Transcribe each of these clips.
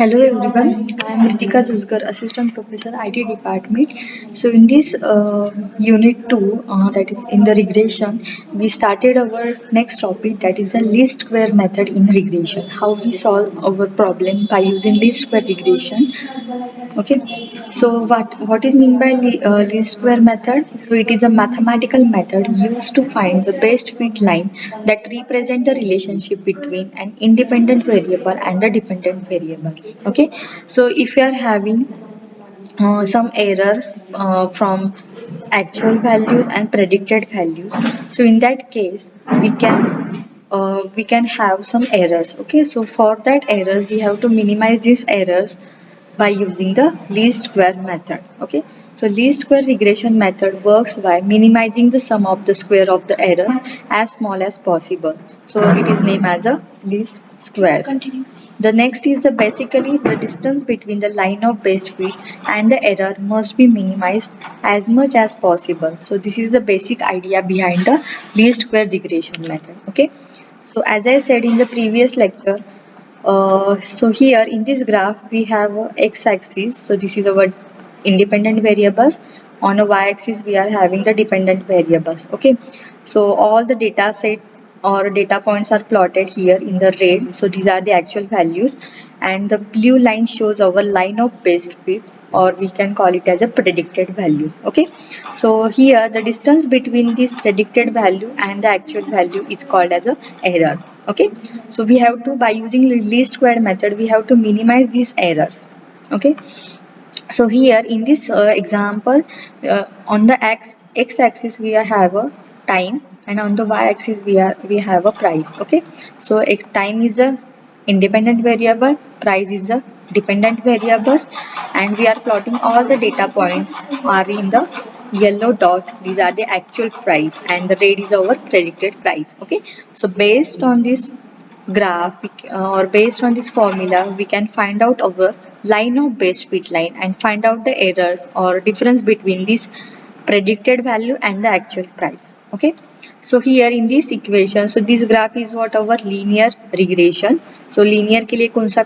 Hello everyone, I am Ritika Zuskar, Assistant Professor IT Department. So in this unit 2, that is in the regression, we started our next topic, that is the least square method in regression. How we solve our problem by using least square regression. Okay, so what is mean by least square method? So it is a mathematical method used to find the best fit line that represent the relationship between an independent variable and the dependent variable. Okay, so if you are having some errors from actual values and predicted values, so in that case we can have some errors. Okay, so for that errors we have to minimize these errors by using the least square method. Okay, so least square regression method works by minimizing the sum of the square of the errors as small as possible. So it is named as a least squares. Continue. The next is the basically the distance between the line of best fit and the error must be minimized as much as possible. So this is the basic idea behind the least square regression method. Okay, so as I said in the previous lecture, so here in this graph we have x-axis. So this is our independent variables. On a y-axis we are having the dependent variables. Okay, so all the data set or data points are plotted here in the red. So these are the actual values, and the blue line shows our line of best fit, or we can call it as a predicted value. Okay, so here the distance between this predicted value and the actual value is called as a error. Okay, so we have to, by using least square method, we have to minimize these errors. Okay, so here in this example, on the x axis we have a time, and on the y axis we have a price. Okay, so time is a independent variable, price is a dependent variables, and we are plotting all the data points are in the yellow dot. These are the actual price, and the red is our predicted price. Okay, so based on this graph or based on this formula we can find out our line of best fit line and find out the errors or difference between this predicted value and the actual price. Okay, so here in this equation, so this graph is what our linear regression. So linear के लिए कौन सा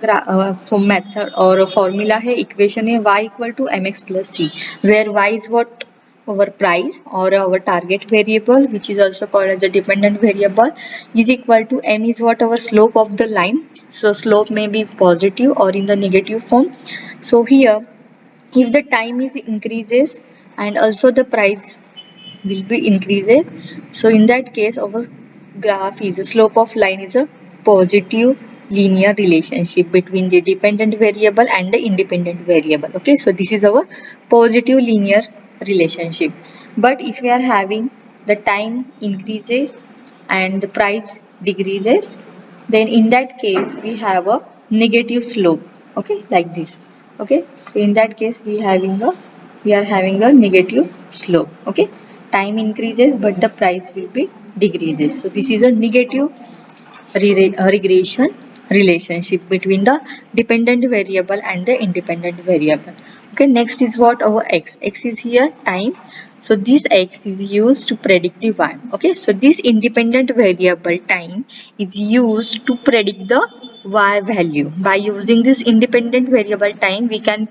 method और formula है, equation है y equal to mx plus c, where y is what our price or our target variable, which is also called as a dependent variable, is equal to m is what our slope of the line. So slope may be positive or in the negative form. So here if the time is increases and also the price will be increases, so in that case our graph is a slope of line is a positive linear relationship between the dependent variable and the independent variable. Okay, so this is our positive linear relationship. But if we are having the time increases and the price decreases, then in that case we have a negative slope. Okay, like this. Okay, so in that case we are having a negative slope. Okay, time increases but the price will be decreases. So this is a negative regression relationship between the dependent variable and the independent variable. Okay, next is what our x is here time. So this x is used to predict the y. Okay, so this independent variable time is used to predict the y value. By using this independent variable time we can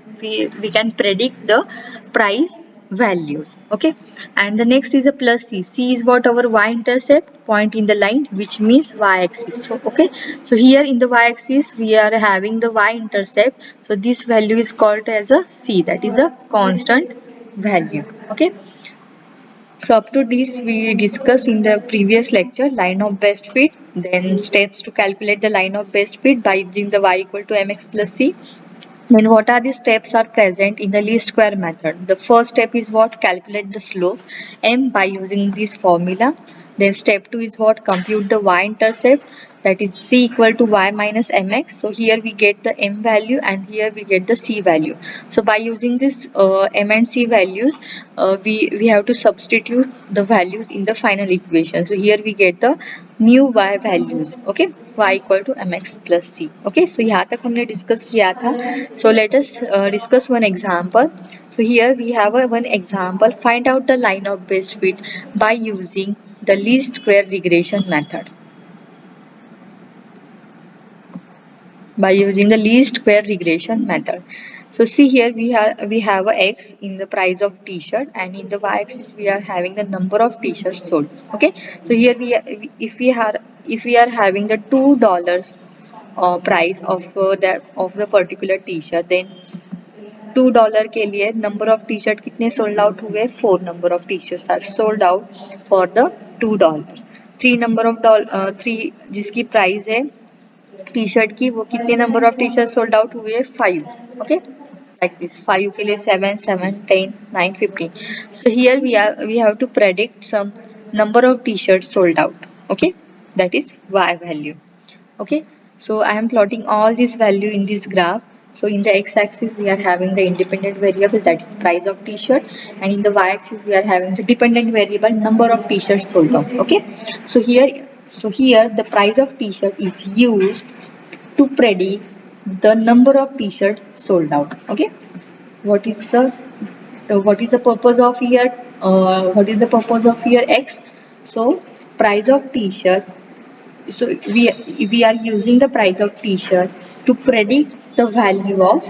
predict the price values. Okay, and the next is a plus c is what our y-intercept point in the line, which means y-axis. So okay, so here in the y-axis we are having the y-intercept, so this value is called as a c, that is a constant value. Okay, so up to this we discussed in the previous lecture line of best fit, then steps to calculate the line of best fit by using the y equal to mx plus c. Then what are the steps are present in the least square method? The first step is what? Calculate the slope m by using this formula. Then step 2 is what? Compute the y-intercept, that is c equal to y minus mx. So here we get the m value and here we get the c value. So by using this m and c values, we have to substitute the values in the final equation. So here we get the new y values. Okay, y equal to mx plus c. Okay, so यहाँ तक हमने discuss किया था. So let us discuss one example. So here we have one example. Find out the line of best fit by using the least square regression method. by using the least square regression method. So see here we have a x in the price of t-shirt, and in the y-axis we are having the number of t-shirts sold. Okay, so here if we are having the $2 price of the particular t-shirt, then $2 के लिए number of T shirt कितने sold out हुए, 4 number of T shirt are sold out for the $2. 3 जिसकी price है T shirt की, वो कितने number of T shirt sold out हुए, 5. ओके, like this, 5 के लिए 7, 7, 10, 9, 15. So here we have to predict some number of t-shirts sold out. Okay, that is y value. Okay, so I am plotting all this value in this graph. So in the x-axis we are having the independent variable, that is price of t-shirt, and in the y-axis we are having the dependent variable, number of t-shirts sold out. Okay, so here the price of t-shirt is used to predict the number of t-shirts sold out. Okay, what is the purpose of here, x? So price of t-shirt, so we are using the price of t-shirt to predict the value of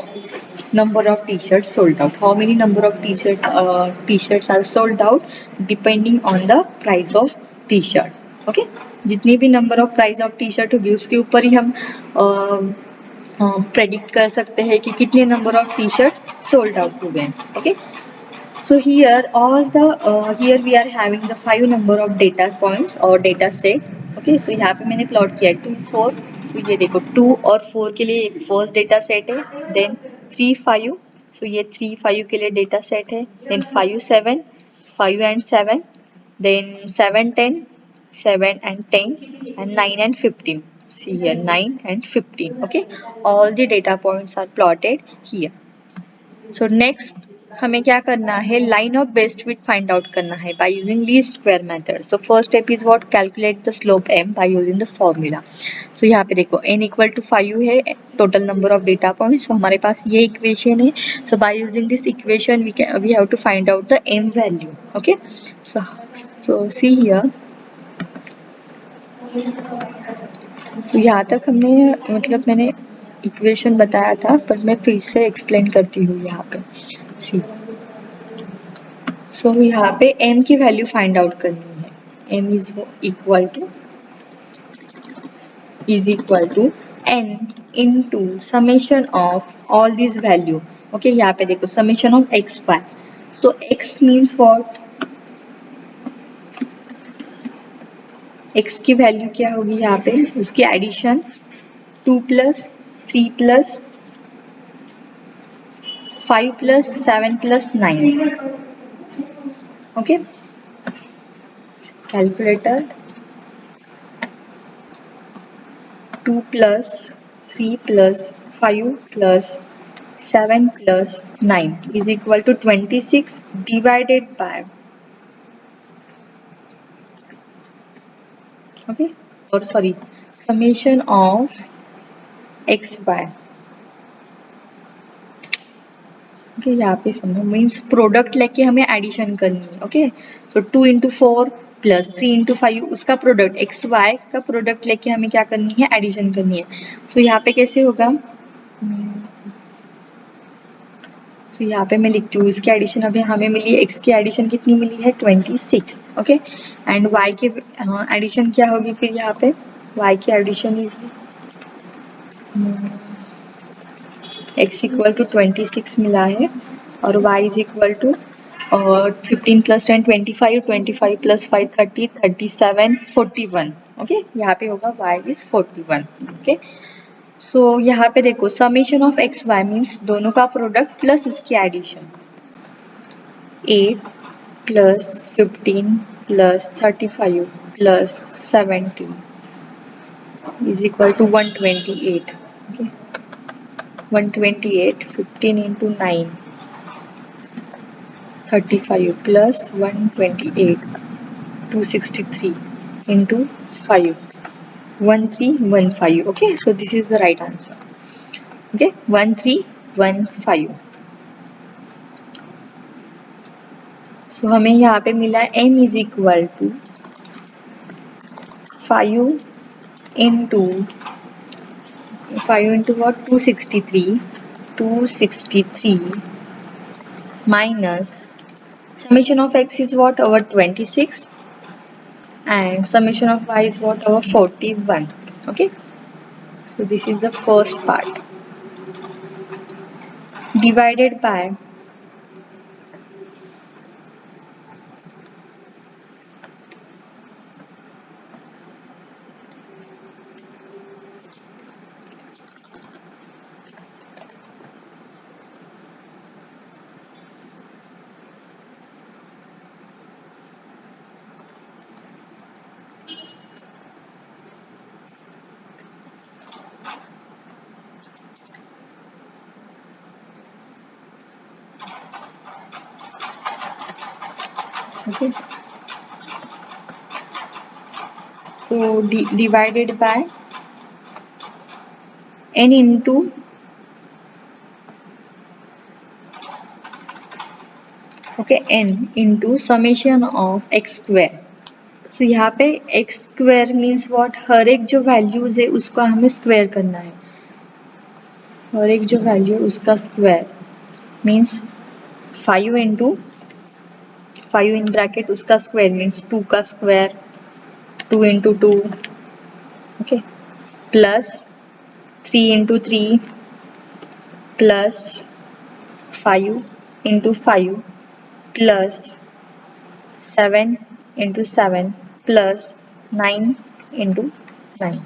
number of t-shirts sold out. How many number of t-shirts are sold out depending on the price of t-shirt. Okay, जितनी भी number of price of t-shirt होगी उसके ऊपर ही हम predict कर सकते हैं कि कितने number of T shirt sold out हुए हैं. Okay, so here we are having the 5 number of data points or data set. Okay, so यहाँ पे मैंने प्लॉट किया 2, 4. तो ये देखो 2 और 4 के लिए एक फर्स्ट डेटा सेट है, देन 3, 5. सो ये 3, 5 के लिए डेटा सेट है, then 5, 7, 5 and 7, then 7, 10, 7 and 10, and 9 and 15. See here 9 and 15. Okay, all the data points are plotted here. So next हमें क्या करना है, line of best width find out करना है by using least square method. So first step is what, calculate the slope m by using the formula. So यहाँ पे देखो n equal to 5 है total number of data points. So हमारे पास ये equation है. So by using this equation we have to find out the m value. Okay, so see here. So यहाँ तक हमने मतलब मैंने इक्वेशन बताया था, पर मैं फिर से एक्सप्लेन करती हूँ यहाँ पे. सी, सो यहाँ पे m की वैल्यू फाइंड आउट करनी है. m is equal to n into summation of all this value. Okay, यहाँ पे देखो समेशन ऑफ x y. तो x मीन्स व्हाट, x की वैल्यू क्या होगी यहाँ पे, उसकी addition 2 plus 3 plus 5 plus 7 plus 9. Okay, calculator 2 plus 3 plus 5 plus 7 plus 9 is equal to 26 divided by, okay, और sorry summation of x y. Okay, यहाँ पे समझो मीन्स प्रोडक्ट लेके हमें एडिशन करनी है. ओके, सो 2 इंटू 4 प्लस 3 इंटू 5 उसका प्रोडक्ट, एक्स वाई का प्रोडक्ट लेके हमें क्या करनी है, एडिशन करनी है. सो यहाँ पे कैसे होगा, सो यहाँ पे मैं लिखती हूँ इसकी एडिशन. अभी हमें मिली एक्स की एडिशन कितनी मिली है, 26. ओके, एंड वाई की एडिशन क्या होगी फिर यहाँ पे, वाई की addition is x equal to 26 मिला है, और y is equal to 15 plus 10 25, 25 plus 5 30, 37 41. Okay, यहाँ पे होगा y इज 41. ओके, सो यहाँ पे देखो summation of x y means दोनों का प्रोडक्ट प्लस उसकी addition. 8 plus 15 plus 35 plus 70 is equal to 128. Okay, 128, 15 into 9, 35 plus 128, 263 into 5, 1315. Okay, so this is the right answer. Okay, 1315. So हमें यहाँ पे मिला m is equal to 5 into 5 into what? 263. 263 minus summation of x is what? Our 26, and summation of y is what? Our 41. Okay, so this is the first part. Divided by okay, so divided by n into n into summation of x square. तो यहाँ पे x square means what? हर एक जो values है उसका हमें square करना है. हर एक जो वैल्यू उसका square means 5 into 5 in bracket उसका स्क्वायर मीन्स 2 का square, 2 into 2, okay, plus 3 into 3 plus 5 into 5 plus 7 into 7 plus 9 into 9.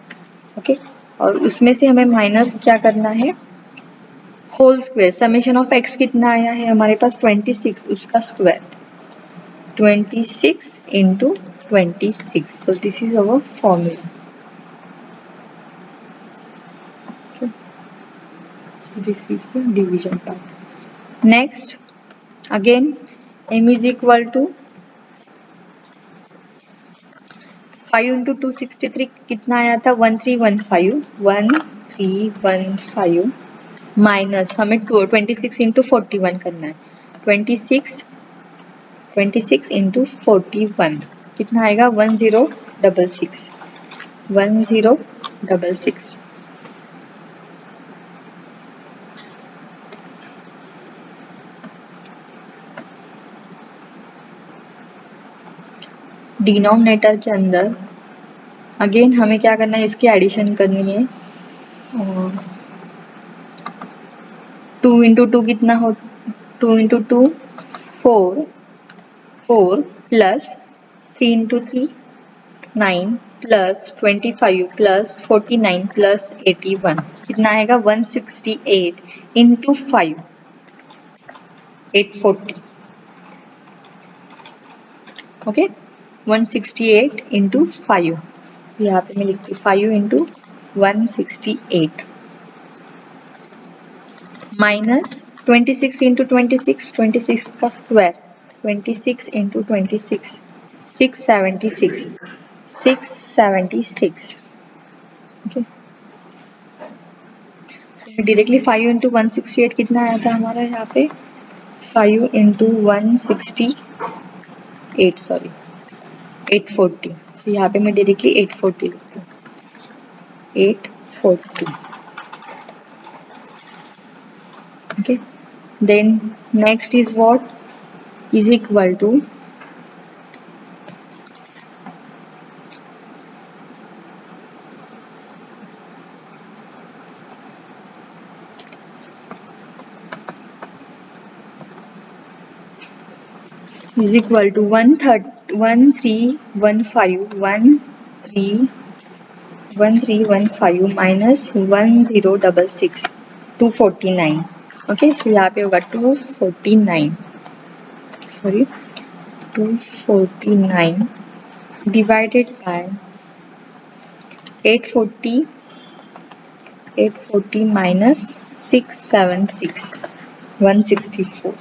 Okay, और उसमें से हमें माइनस क्या करना है? Whole square. Summation of x कितना आया है हमारे पास? 26, उसका square 26 into 26. So this is our formula. So this is the division part. Next, again m is equal to 5 into 263 कितना आया था? 1315. 1315 माइनस हमें 26 इंटू 41 करना है. 26 इंटू 41 कितना आएगा? 1066. 1066. डिनोमिनेटर के अंदर अगेन हमें क्या करना है? इसकी एडिशन करनी है. 2 इंटू 2 कितना हो? 2 into 2 4 plus 3 into 3 9 plus 25 plus 49 plus 81 कितना आएगा? 168 इंटू 5 840. Okay, 168 into 5. यहाँ पे मैं लिखती हूँ 5 इंटू 168 माइनस 26 इंटू 26, 26 का स्क्वायर 26 इंटू 26 676. 676. ओके, सो डायरेक्टली 5 इंटू 168 कितना आया था हमारा यहाँ पे? 5 इंटू 168 सॉरी 840. सो यहाँ पे मैं डायरेक्टली 840 लिखती हूँ. 840. okay, then next is what? Is equal to is equal to 1315 minus 1066 249. Okay, so यहाँ पे होगा 249 sorry 249 divided by 840 minus 676 164.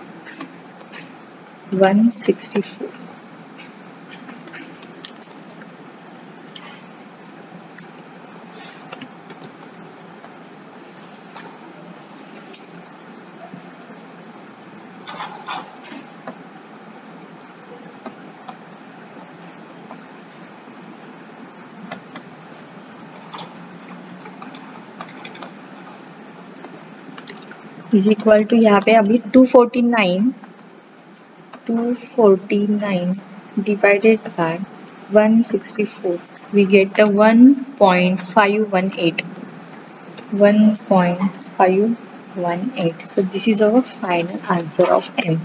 Is equal to यहाँ पे अभी 249 divided by 164, we get the 1.518. 1.518. So this is our final answer of m.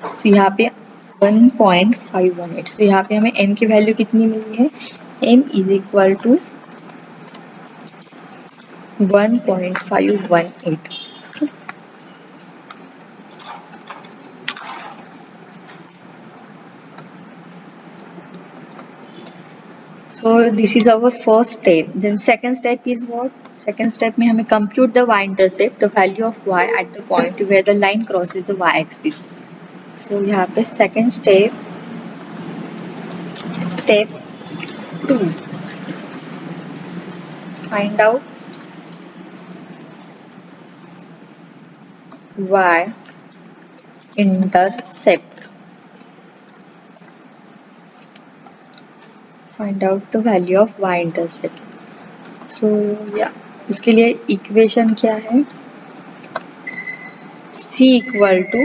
So यहाँ पे 1.518. So यहाँ पे हमें m की वैल्यू कितनी मिली है? m is equal to 1.518. So this is our first step. Then second step is what? Second step में हमें compute the y-intercept, the value of y at the point where the line crosses the y-axis. So यहाँ पे second step, step 2, find out y-intercept. Find out the value of y-intercept. So yeah, इसके लिए equation क्या है? C equal to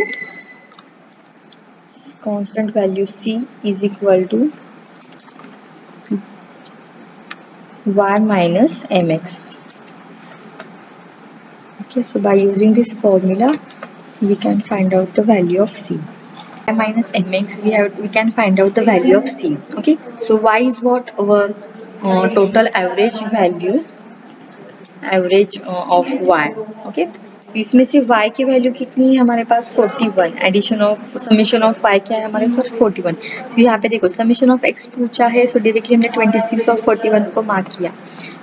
constant value C is equal to y minus mx. Okay, so by using this formula, we can find out the value of C. Y minus mx, we can find out the value of C. Okay, so y is what? Our total average value, of y. Okay, इसमें से y की value कितनी है हमारे पास? 41. Addition of summation of y क्या है हमारे पास? 41. तो यहाँ पे देखो समेशन ऑफ x पूछा है, सो डायरेक्टली हमने 26 और 41 को मार्क किया.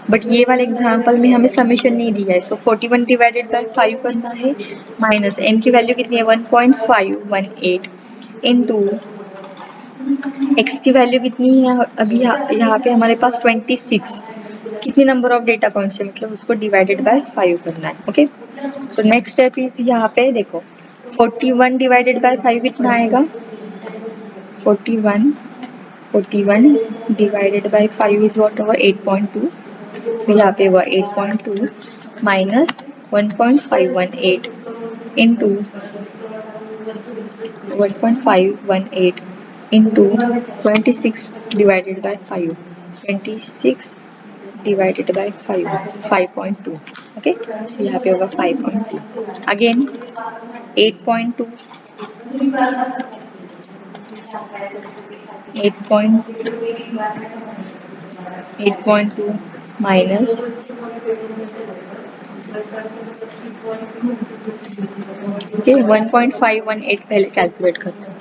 बट ये वाले एग्जाम्पल में हमें समेशन नहीं दिया है, सो 41 डिवाइडेड बाय 5 करना है, माइनस m की वैल्यू कितनी है? 1.518 इंटू x की वैल्यू कितनी है अभी यहाँ पे हमारे पास 26. कितने नंबर ऑफ डेटा पॉइंट्स है, मतलब उसको डिवाइडेड बाय 5 करना है. Okay, so next step is यहाँ पे देखो 41 डिवाइडेड बाय 5 कितना आएगा? 41 divided by 5 is what? Over 8.2. सो यहाँ पे हुआ 8.2 minus 1.518 into 1.518 into 26 divided by 5. 26 divided by 5, 5.2. Okay, so यहाँ पे होगा 5.2. Again 8.2, 8.2 minus okay 1.518 पहले कैलकुलेट करते हैं.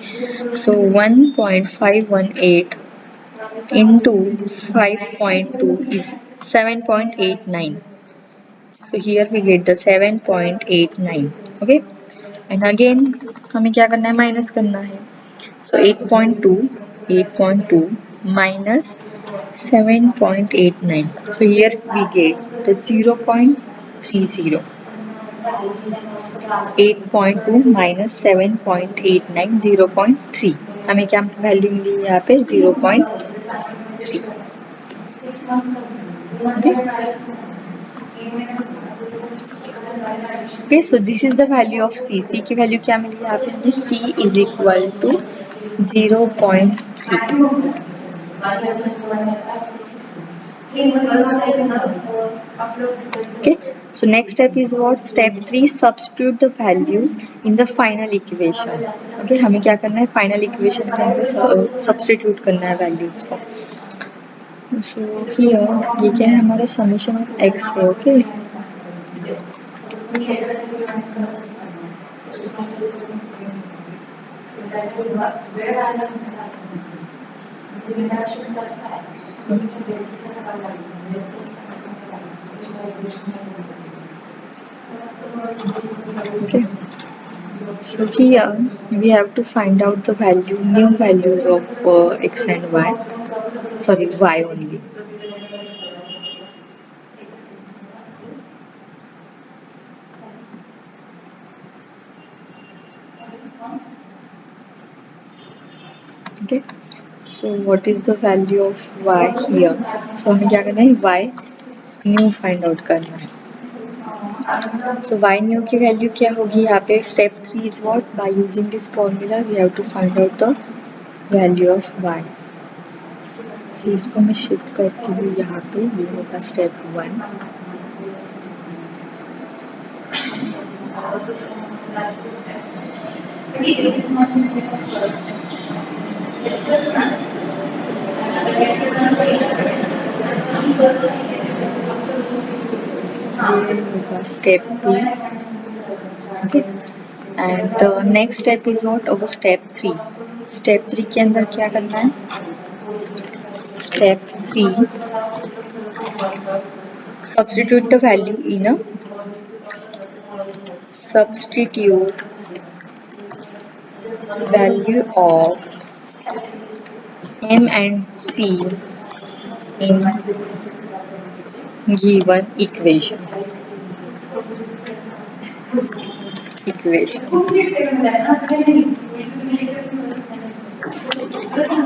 So 1.518 into 5.2 is 7.89. So here we get the 7.89. Okay, and again हमें क्या करना है? माइनस करना है. So 8.2 minus 7.89. So here we get the 0.30. 8.2 minus 7.89, 0.3. हमें क्या वैल्यू मिली यहाँ पे? 0.3. Okay, so this is the value of C. C की वैल्यू क्या मिली यहाँ पे हमें? C is equal to 0.3. Okay, so next step is what? Step 3, substitute the values in the final equation. Okay, हमें क्या करना है? final equation के अंदर substitute करना है values को. So here ये क्या है? हमारा summation of x है. Okay, okay. So here we have to find out the new values of x and y. Sorry, y only. Okay, so what is the value of y here? So हमें क्या करना है? y new find out करना है. So y new की value क्या होगी यहाँ पे? Step 3 is what? By using this formula we have to find out the value of y. So इसको मैं शिफ्ट करती हूँ यहाँ पे, ये होगा स्टेप 1. ये होगा step 2. Okay, and the next step is what? Over step 3. Step 3 के अंदर क्या करना है? Step 3, substitute the value in a substitute value of m and c in given equation.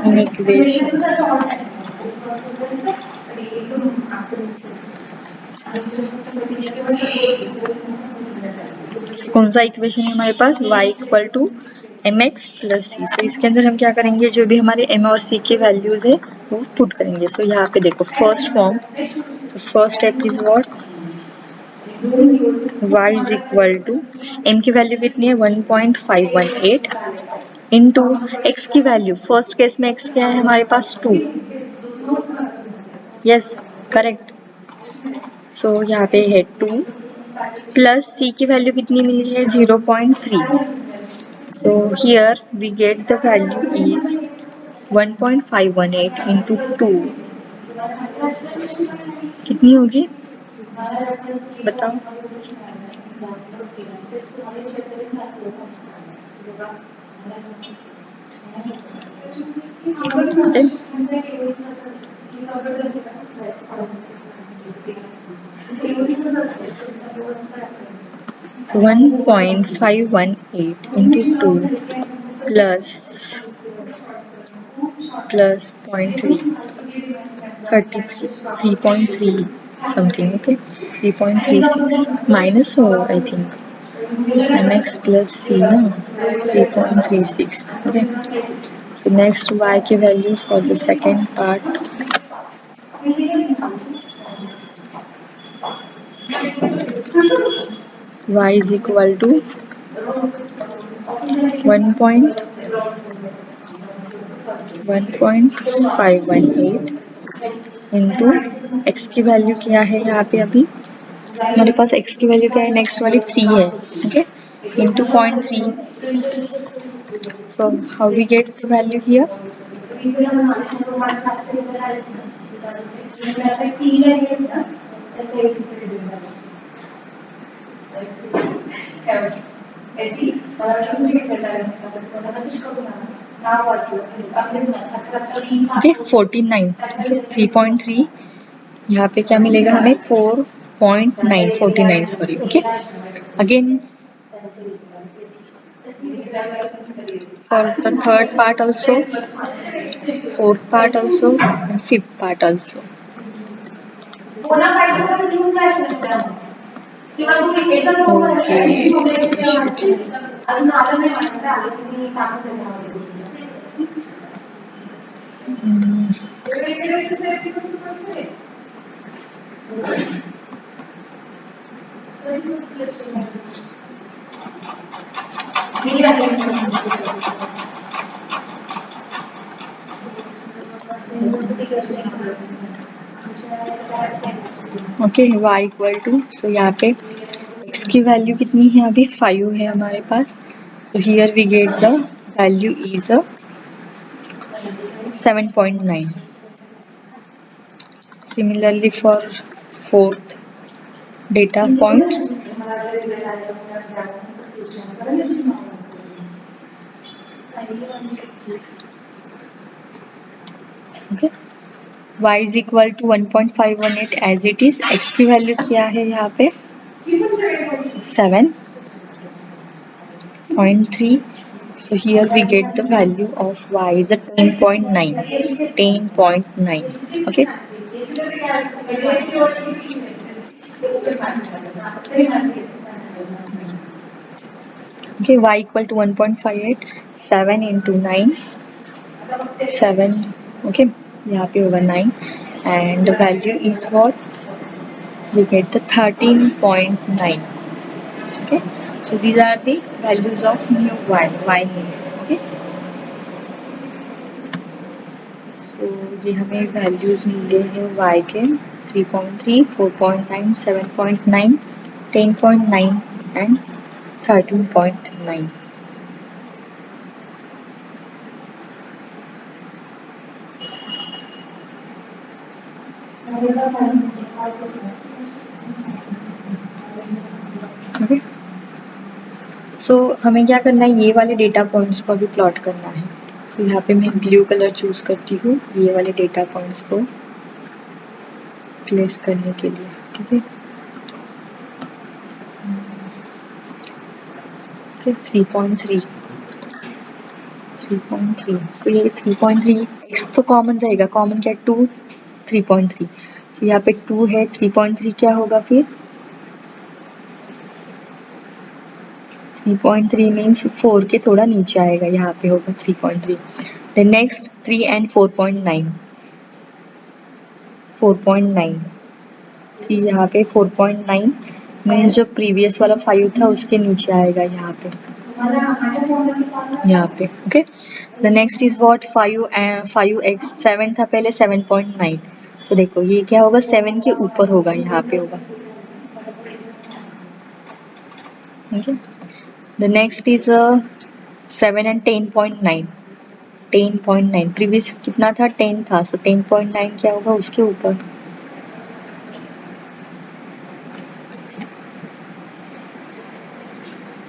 In equation कौन सा इक्वेशन है हमारे पास? y equal to m x plus c. So इसके अंदर हम क्या करेंगे? जो भी हमारे m और c के वैल्यूज है वो पुट करेंगे. सो यहाँ पे देखो first form. So first step is what? y is equal to m की वैल्यू कितनी है? 1.518 इंटू x की वैल्यू. फर्स्ट केस में x क्या है हमारे पास? 2. Yes, correct. सो यहाँ पे है 2 प्लस c की वैल्यू कितनी मिली है? 0.3. So here we get the value is 1.518 into 2. कितनी होगी बताओ? So 1.518 into 2 plus 0.3, 33, 3.3 something. Okay, 3.36 minus I think mx plus c na 3.36. Okay, so next y की value for the second part. Y is equal to 1.518 into x की value क्या है यहाँ पे? अभी हमारे पास x की वैल्यू क्या है? नेक्स्ट वाली 3 है. Okay, into 0.3. So how we get the value here? Okay, 49. 3.3 यहाँ पे क्या मिलेगा हमें? 4.9, 49 sorry. Okay, again for the third part also, fourth part also, and fifth part also. Okay, y equal to, so यहाँ पे x की value कितनी है? अभी 5 है हमारे पास. So here we get the value is 7.9. Similarly for fourth data points. Okay, y is equal to 1.518 as it is. x की वैल्यू क्या है यहाँ पे? 7.3. So here we get the value of y is a 10.9. 10.9. Okay. Okay, y equal to 1.58, 7 into 9, 7, okay, यहाँ पे होगा 9 and the value is what? We get the 13.9. Okay, so these are the values of new y new. Okay, so ये हमें values मिले हैं y के 3.3, 4.9, 7.9, 10.9 and 13.9. Okay, so हमें क्या करना है, ये वाले डेटा पॉइंट्स को अभी प्लॉट करना है. सो यहाँ पे मैं ब्लू कलर चूज करती हूँ ये वाले डेटा पॉइंट्स को प्लेस करने के लिए. ठीक है, ओके 3.3, 3.3. सो ये 3.3 x तो कॉमन रहेगा, कॉमन क्या 2, 3.3. सो यहाँ पे 2 है, 3.3 क्या होगा फिर 3.3 मीन्स 4 के थोड़ा नीचे आएगा, यहाँ पे होगा 3.3. देन नेक्स्ट 3 एंड 4.9, 4.9, 3 यहाँ पे 4.9 मीन्स जो प्रीवियस वाला 5 था उसके नीचे आएगा यहाँ पे, यहाँ पे. Okay, the next is what 5x, 7 था पहले 7.9. तो देखो ये क्या होगा 7 के ऊपर होगा, यहाँ पे होगा. Okay, the next is 7 and 10.9, 10.9 previous कितना था 10 था, सो 10.9 क्या होगा उसके ऊपर.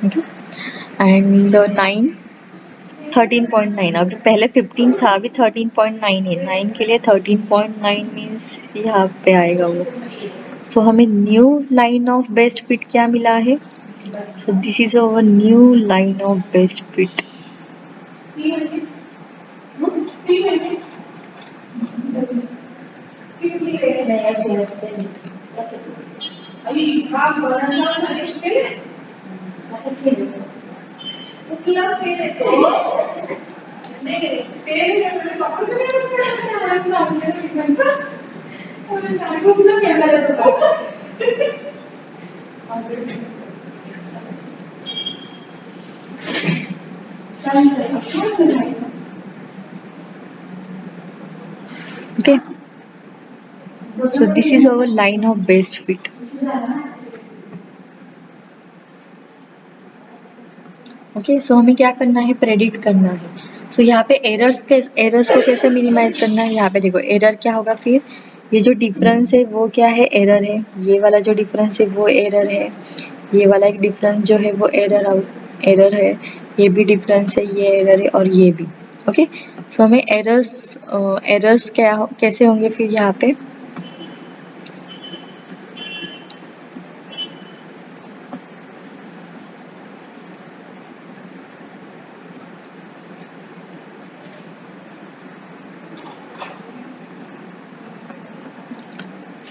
Okay, and 9, 13.9. अभी पहले 15 था, अभी 13.9 है. 9 के लिए 13.9 मीन्स यहाँ पे आएगा वो. सो हमें new line of best fit क्या मिला है. So this is our new line of best fit. Okay, so this is our line of best fit. Okay, so हमें क्या करना है, प्रेडिक्ट करना है. सो यहाँ पे एरर्स को कैसे मिनिमाइज करना है. यहाँ पे देखो एरर क्या होगा फिर, ये जो डिफरेंस है वो क्या है, एरर है. ये वाला जो डिफरेंस है वो एरर है. ये वाला एक डिफरेंस जो है वो एरर है. ये भी डिफरेंस है, ये एरर है और ये भी. ओके, सो हमें एरर्स कैसे होंगे फिर यहाँ पे.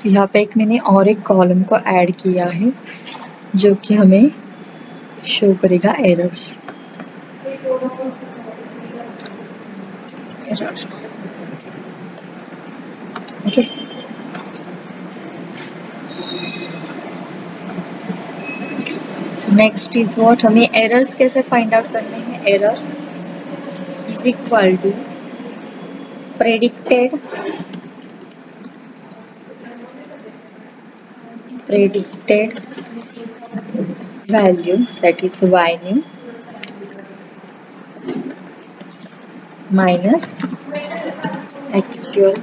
यहाँ पे एक मैंने और एक कॉलम को ऐड किया है जो कि हमें शो करेगा errors. Okay, so next is what, हमें एरर्स कैसे फाइंड आउट करने हैं. Error is equal to predicted value, that is y new, minus actual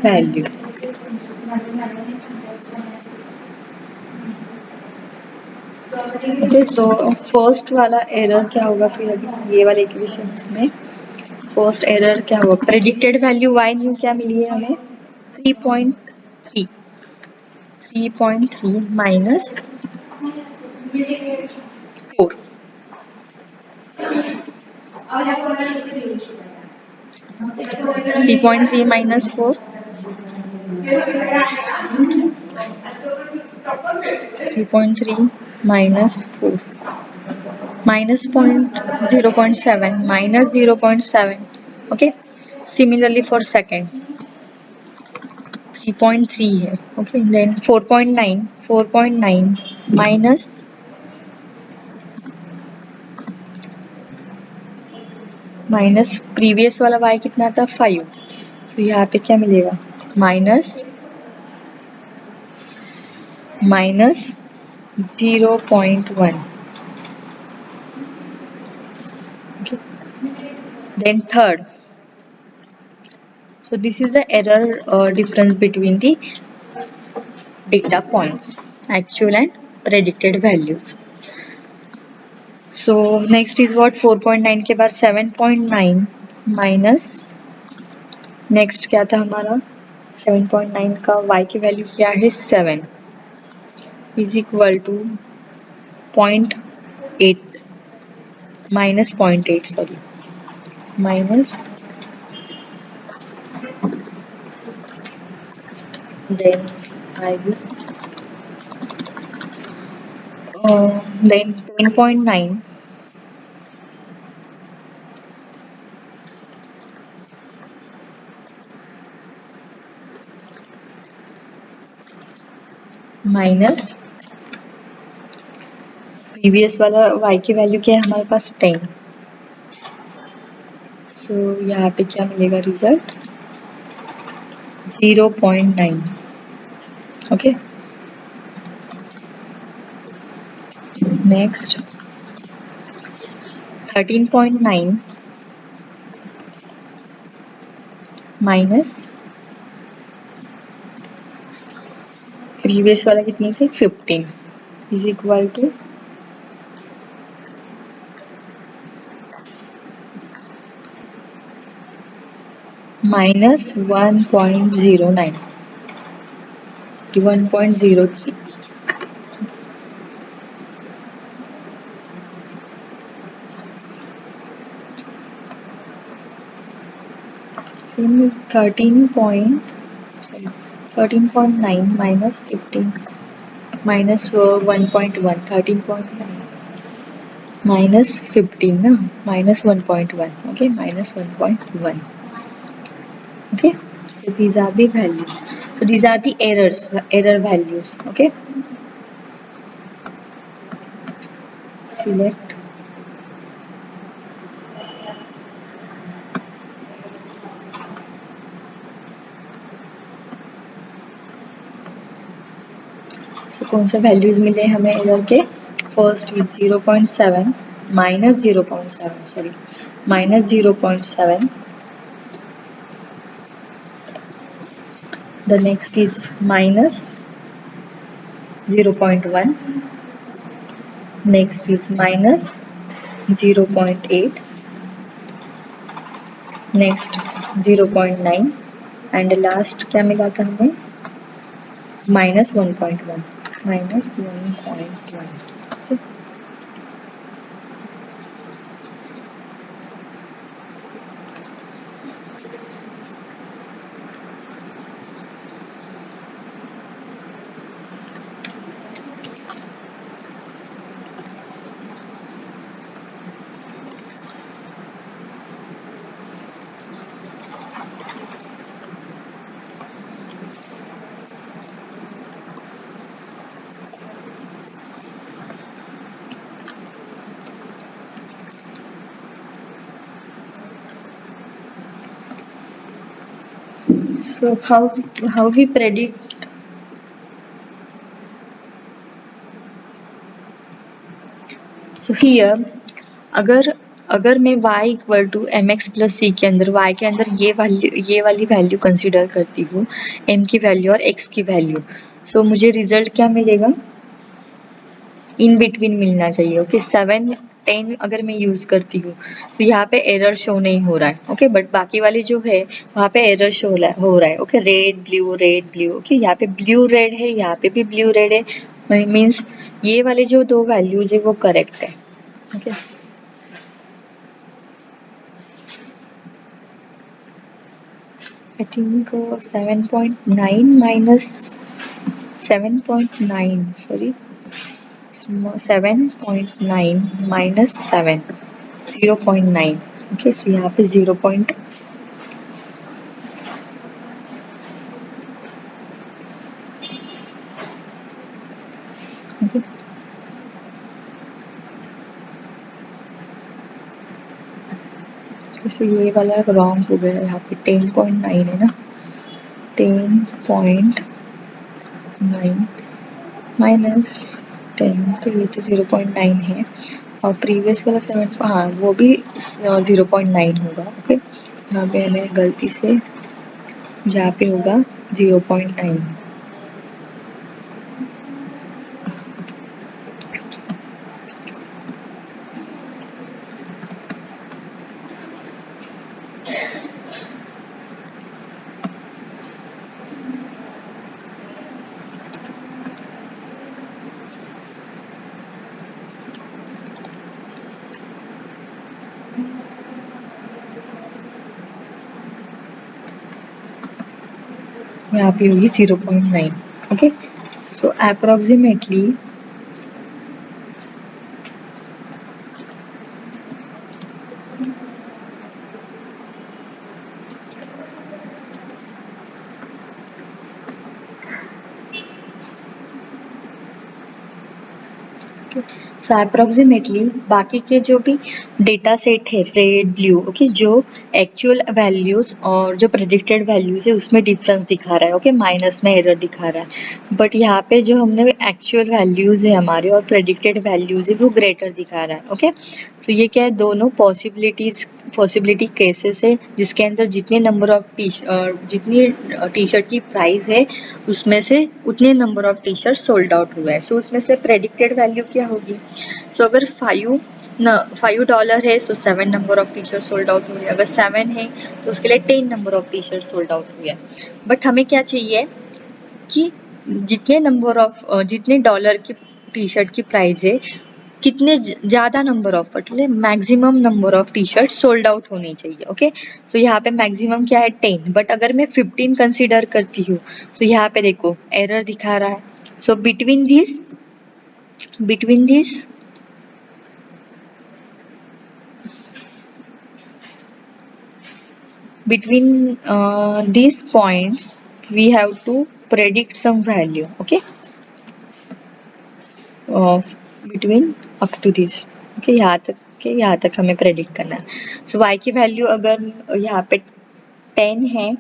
value. Okay, so first वाला एरर क्या होगा फिर, अभी ये वाले इक्वेशंस में फर्स्ट एरर क्या होगा, प्रेडिक्टेड वैल्यू y न्यू क्या मिली है हमें 3.3, 3.3 minus 4, 3.3 minus 4 3.3 minus 4 minus 0.7 minus 0.7. Okay, similarly for second 3.3 है. Okay, then 4.9 माइनस प्रीवियस वाला y कितना था 5. सो यहाँ पे क्या मिलेगा minus 0.1. Okay. Then third, so this is the error difference between the data points, actual and predicted values. So next is what 4.9 के बाद 7.9 माइनस नेक्स्ट क्या था हमारा 7.9 का y की वैल्यू क्या है 7 is equal to 0.8 minus 0.8 sorry minus then I will then 10.9 minus previous वाला y की वैल्यू क्या है हमारे पास 10. सो यहाँ पे क्या मिलेगा result 0.9. Okay next 13.9 minus previous वाला कितनी थी 15 is equal to minus 1.09 1.03. So 13.9 minus 15 minus 1.1 13.9 minus 15 na minus 1.1. Okay, minus 1.1. Okay, so these are the values. So these are the error values. Okay, select so कौन से values मिले हमें error के first is 0.7 minus 0.7 sorry minus 0.7. The next is minus 0.1. Next is minus 0.8. Next 0.9 and last क्या मिला था हमें minus 1.1 minus 1.1. Okay. So how we predict so here अगर मैं y equal to m x plus c के अंदर y के अंदर ये वाली वैल्यू कंसिडर करती हूँ m की वैल्यू और x की वैल्यू सो मुझे रिजल्ट क्या मिलेगा इन बिटवीन मिलना चाहिए. ओके 7 10 अगर मैं यूज करती हूँ तो यहाँ पे एरर शो नहीं हो रहा है. ओके बट बाकी वाली जो है वहाँ पे एरर शो हो रहा है. Okay red blue. ओके यहाँ पे ब्लू रेड है यहाँ पे भी ब्लू रेड है मीन्स ये वाले जो दो वैल्यूज है वो करेक्ट है. Okay I think 7.9 minus 7.9 sorry 7.9 minus 7, 0.9। Okay, तो यहाँ पे 0 पॉइंट ओके। जैसे ये वाला रॉन्ग हो गया, यहाँ पे 10.9 है ना, 10.9 माइनस 10, तो ये तो 0.9 है, और प्रीवियस वाला 7, हाँ वो भी 0.9 होगा। ओके, यहाँ पे मैंने गलती से, यहाँ पे होगा 0.9। यहाँ पे होगी 0.9। ओके, सो अप्रोक्सीमेटली सो अप्रोक्सीमेटली बाकी के जो भी डेटा सेट है रेड ब्लू, ओके, जो एक्चुअल वैल्यूज और जो प्रेडिक्टेड वैल्यूज है उसमें डिफरेंस दिखा रहा है। ओके, माइनस में एरर दिखा रहा है, बट यहाँ पे जो हमने एक्चुअल वैल्यूज है हमारे और प्रेडिक्टेड वैल्यूज है वो ग्रेटर दिखा रहा है। ओके, सो ये क्या है, दोनों पॉसिबिलिटी केसेस है जिसके अंदर जितने नंबर ऑफ जितनी टी शर्ट की प्राइस है उसमें से उतने number of T shirt sold out हुआ है। सो उसमें से प्रेडिक्टेड वैल्यू क्या होगी, सो अगर $5 है, सो 7 number of T shirt sold out हुए। अगर 7 है तो उसके लिए 10 number of T shirt sold out हुए। बट हमें क्या चाहिए कि जितने डॉलर की टी शर्ट की प्राइस है, कितने ज़्यादा नंबर ऑफ, मतलब maximum number of T shirt sold out होनी चाहिए। ओके, सो यहाँ पे मैक्सिमम क्या है 10, बट अगर मैं 15 कंसीडर करती हूँ तो यहाँ पे देखो एरर दिखा रहा है। So between this these points we have to predict some value. Okay, between up to this, okay, यहाँ तक हमें प्रेडिक्ट करना है। सो y की वैल्यू अगर यहाँ पे 10 है,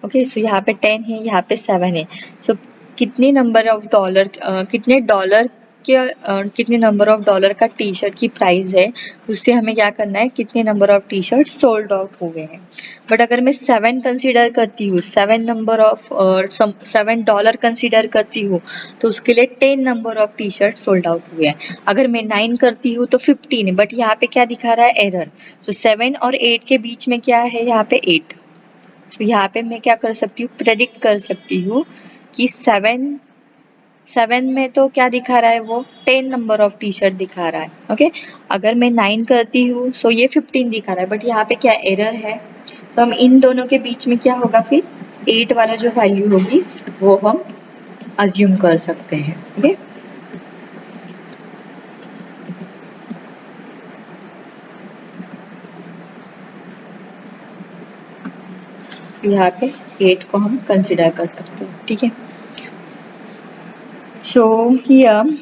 ओके, सो यहाँ पे 10 है, यहाँ पे 7 है। सो कितने नंबर ऑफ डॉलर कितने नंबर ऑफ डॉलर का टी शर्ट की प्राइस है, उससे हमें क्या करना है, कितने number of T shirt sold out हो गए हैं। बट अगर मैं 7 कंसीडर करती हूँ, $7 कंसीडर करती हूँ, तो उसके लिए 10 number of T shirt sold out हुए हैं। अगर मैं 9 करती हूँ तो 15, बट यहाँ पे क्या दिखा रहा है, एरर। सो 7 और 8 के बीच में क्या है, यहाँ पे 8। तो यहाँ पे मैं क्या कर सकती हूँ, प्रेडिक्ट कर सकती हूँ कि 7 में तो क्या दिखा रहा है, वो 10 नंबर ऑफ टी शर्ट दिखा रहा है। ओके, अगर मैं 9 करती हूँ सो ये 15 दिखा रहा है, बट यहाँ पे क्या एरर है। तो हम इन दोनों के बीच में क्या होगा, फिर 8 वाला जो वैल्यू होगी वो हम अज्यूम कर सकते हैं। ओके, तो यहाँ पे 8 को हम कंसिडर कर सकते हैं। ठीक है, सो हियर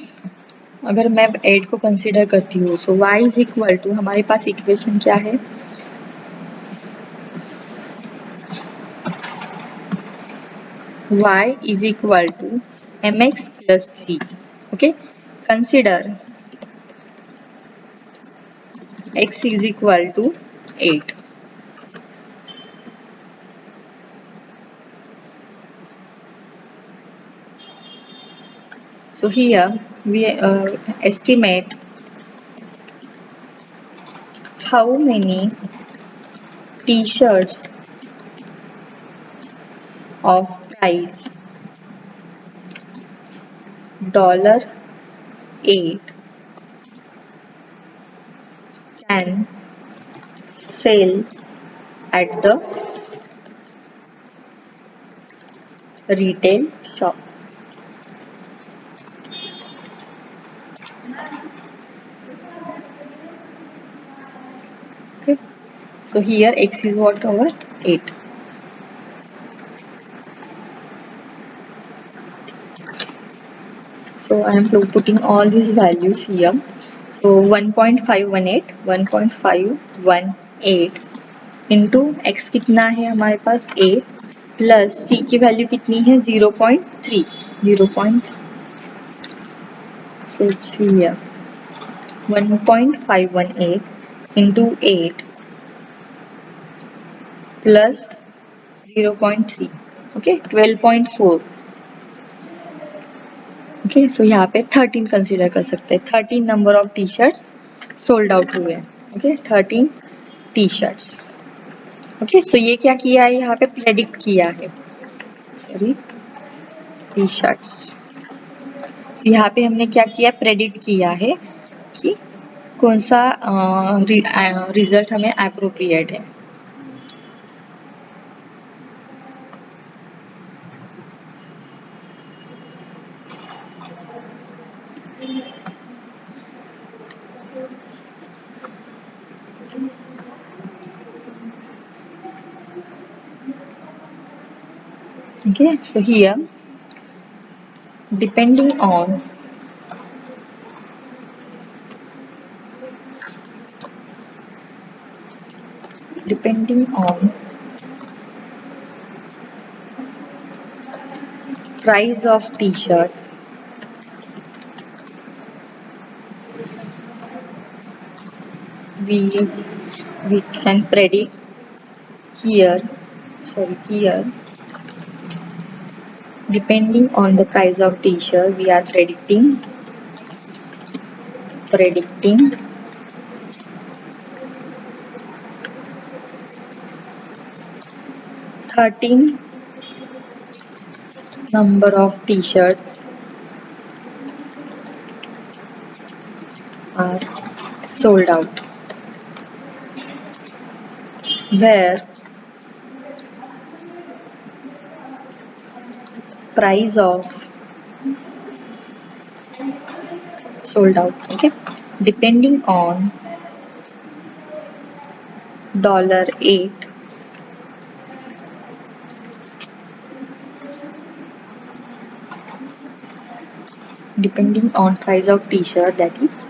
अगर मैं 8 को कंसिडर करती हूँ, सो y इज इक्वल टू, हमारे पास इक्वेशन क्या है, y is equal to mx plus c. Okay, consider x is equal to 8. So here we estimate how many t-shirts of price $8 can sell at the retail shop. Okay, so here x is what, our 8. So I am putting all these values here. So 1.518, 1.518 into x कितना है हमारे पास 8 plus c की value कितनी है 0.3, 0. So it's here 1.518 into 8 plus 0.3, okay 12.4. Okay so यहाँ पे 13 consider कर सकते हैं. 13 number of T shirts sold out हुए हैं. Okay 13 T shirt. Okay so ये क्या किया है, यहाँ पे प्रेडिक्ट किया है. Sorry, T shirts. यहाँ पे हमने क्या किया, प्रेडिक्ट किया है कि कौन सा रिजल्ट हमें अप्रोप्रिएट है. Okay, so here depending on price of t-shirt, we can predict here, depending on the price of t-shirt, we are predicting 13 number of t-shirt are sold out, where price of sold out, okay, depending on $8, depending on price of t-shirt, that is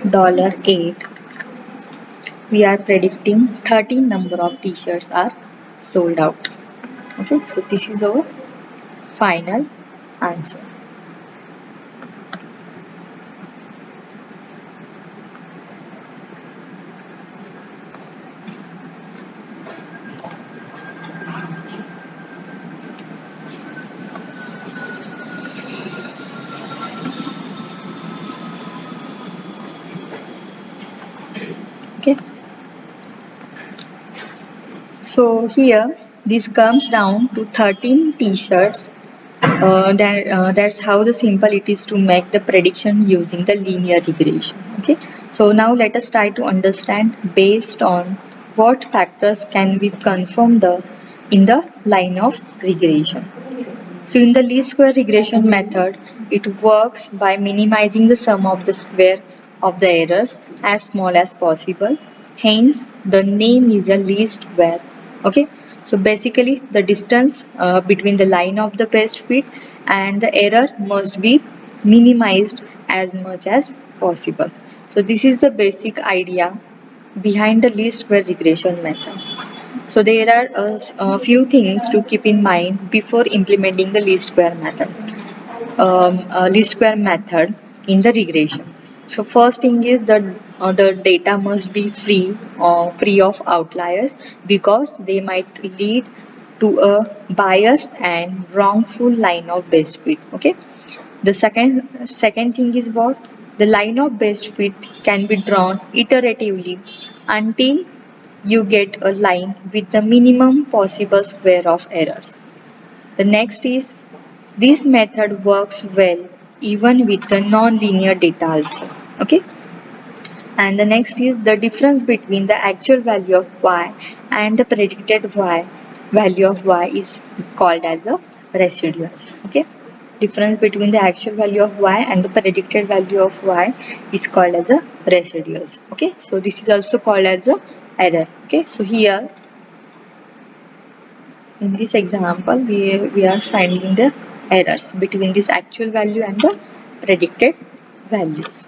$8, we are predicting 13 number of t-shirts are sold out. Okay, so this is our final answer. Okay, so here this comes down to 13 t-shirts. That's how the simple it is to make the prediction using the linear regression. Okay, so now let us try to understand based on what factors can we confirm in the line of regression. So in the least square regression method, it works by minimizing the sum of the square of the errors as small as possible. Hence, the name is the least square. Okay. So basically, the distance between the line of the best fit and the error must be minimized as much as possible. So this is the basic idea behind the least square regression method. So there are a few things to keep in mind before implementing the least square method. Least square method in the regression. So first thing is that the data must be free of outliers, because they might lead to a biased and wrongful line of best fit. Okay. The second thing is what? The line of best fit can be drawn iteratively until you get a line with the minimum possible square of errors. The next is, this method works well even with the non-linear data also. Okay. And the next is, the difference between the actual value of y and the predicted value of y is called as a residuals. Okay. difference between the actual value of y and the predicted value of y is called as a residuals. Okay, so this is also called as a error. Okay, so here in this example we are finding the errors between this actual value and the predicted values.